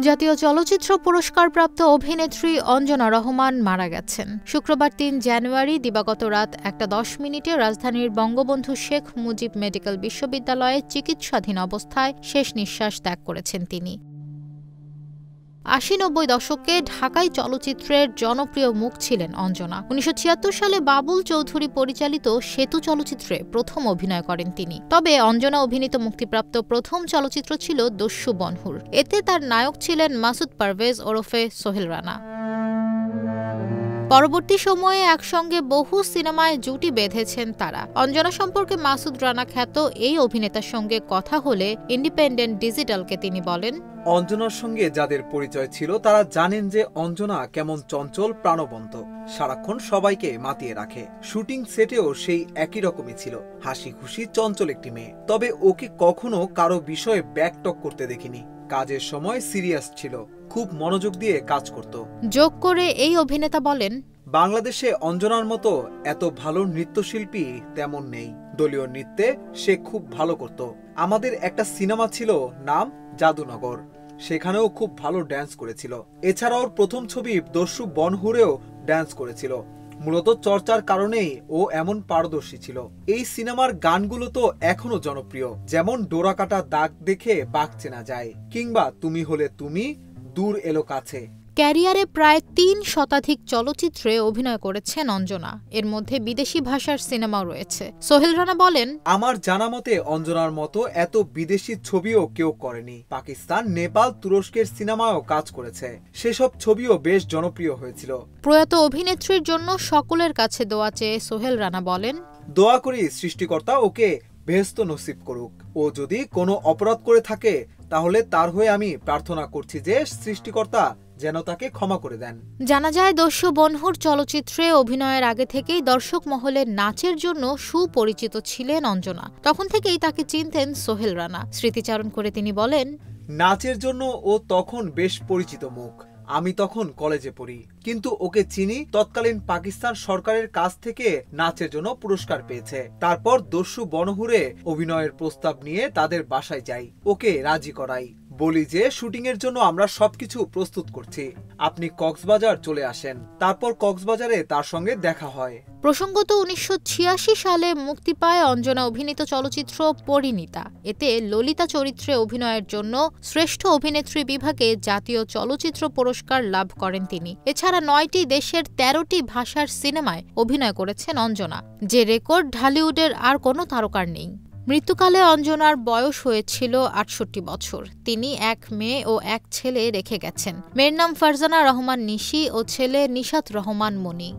জাতীয় চলচ্চিত্র পুরস্কারপ্রাপ্ত অভিনেত্রী অঞ্জনা রহমান মারা গেছেন। শুক্রবার ৩ জানুয়ারি দিবাগত রাত ১:১০ রাজধানীর বঙ্গবন্ধু শেখ মুজিব মেডিকেল বিশ্ববিদ্যালয়ে চিকিৎসাধীন অবস্থায় শেষ নিঃশ্বাস ত্যাগ করেছেন তিনি। ৮০-৯০ দশকে ঢাকাই চলচ্চিত্রের জনপ্রিয় মুখ ছিলেন অঞ্জনা। ১৯৭৬ সালে বাবুল চৌধুরী পরিচালিত সেতু চলচ্চিত্রে প্রথম অভিনয় করেন তিনি। তবে অঞ্জনা অভিনীত মুক্তিপ্রাপ্ত প্রথম চলচ্চিত্র ছিল দস্যু বনহুর। এতে তার নায়ক ছিলেন মাসুদ পারভেজ ওরফে সোহেল রানা। পরবর্তী সময়ে একসঙ্গে বহু সিনেমায় জুটি বেঁধেছেন তারা। অঞ্জনা সম্পর্কে মাসুদ রানা খ্যাত এই অভিনেতার সঙ্গে কথা হলে ইন্ডিপেন্ডেন্ট ডিজিটালকে তিনি বলেন, অঞ্জনার সঙ্গে যাদের পরিচয় ছিল তারা জানেন যে অঞ্জনা কেমন চঞ্চল, প্রাণবন্ত, সারাক্ষণ সবাইকে মাতিয়ে রাখে। শুটিং সেটেও সেই একই রকমই ছিল, হাসি খুশি চঞ্চল একটি মেয়ে। তবে ওকে কখনো কারো বিষয়ে ব্যাকটক করতে দেখিনি। কাজের সময় সিরিয়াস ছিল, খুব মনোযোগ দিয়ে কাজ করত। যোগ করে এই অভিনেতা বলেন, বাংলাদেশে অঞ্জনার মতো এত ভালো নৃত্যশিল্পী তেমন নেই। দলীয় নৃত্যে সে খুব ভালো করত। আমাদের একটা সিনেমা ছিল, নাম জাদুনগর, সেখানেও খুব ভালো ড্যান্স করেছিল। এছাড়াও ওর প্রথম ছবি দস্যু বনহুরেও ড্যান্স করেছিল। মূলত চর্চার কারণেই ও এমন পারদর্শী ছিল। এই সিনেমার গানগুলো তো এখনো জনপ্রিয়, যেমন ডোরা কাটা দাগ দেখে বাঘ চেনা যায়, কিংবা তুমি হলে তুমি, দূর এলো কাছে। ক্যারিয়ারে প্রায় ৩ শতাধিক চলচ্চিত্রে অভিনয় করেছেন অঞ্জনা। এর মধ্যে বিদেশি ভাষার সিনেমাও রয়েছে। সোহেল রানা বলেন, আমার জানা মতে অঞ্জনার মতো এত বিদেশি ছবিও কেউ করেনি। পাকিস্তান, নেপাল, তুরস্কের সিনেমাও কাজ করেছে। সেসব ছবিও বেশ জনপ্রিয় হয়েছিল। প্রয়াত অভিনেত্রীর জন্য সকলের কাছে দোয়া চেয়ে সোহেল রানা বলেন, দোয়া করি সৃষ্টিকর্তা ওকে বেহেশত নসিব করুক। ও যদি কোনো অপরাধ করে থাকে তাহলে তার হয়ে আমি প্রার্থনা করছি যে সৃষ্টিকর্তা যেন তাকে ক্ষমা করে দেন। জানা যায়, দস্যু বনহুর চলচ্চিত্রে অভিনয়ের আগে থেকেই দর্শক মহলে নাচের জন্য সুপরিচিত ছিলেন অঞ্জনা। তখন থেকেই তাকে চিনতেন সোহেল রানা। স্মৃতিচারণ করে তিনি বলেন, নাচের জন্য ও তখন বেশ পরিচিত মুখ। আমি তখন কলেজে পড়ি, কিন্তু ওকে চিনি তৎকালীন পাকিস্তান সরকারের কাছ থেকে নাচের জন্য পুরস্কার পেয়েছে। তারপর দস্যু বনহুরে অভিনয়ের প্রস্তাব নিয়ে তাদের বাসায় যাই, ওকে রাজি করাই, বলি যে শুটিং এর জন্য আমরা সবকিছু প্রস্তুত করছি, আপনি কক্সবাজার চলে আসেন। তারপর কক্সবাজারে তার সঙ্গে দেখা হয়। প্রসঙ্গত ১৯৮৬ সালে মুক্তি পায় অঞ্জনা অভিনীত চলচ্চিত্র পরিণীতা। এতে ললিতা চরিত্রে অভিনয়ের জন্য শ্রেষ্ঠ অভিনেত্রী বিভাগে জাতীয় চলচ্চিত্র পুরস্কার লাভ করেন তিনি। এছাড়া ৯টি দেশের ১৩টি ভাষার সিনেমায় অভিনয় করেছেন অঞ্জনা, যে রেকর্ড ঢালিউডের আর কোনো তারকার নেই। মৃত্যুকালে অঞ্জনার বয়স হয়েছিল ৬৮ বছর। তিনি এক মেয়ে ও এক ছেলে রেখে গেছেন। মেয়ের নাম ফারজানা রহমান নিশি ও ছেলে নিশাত রহমান মনি।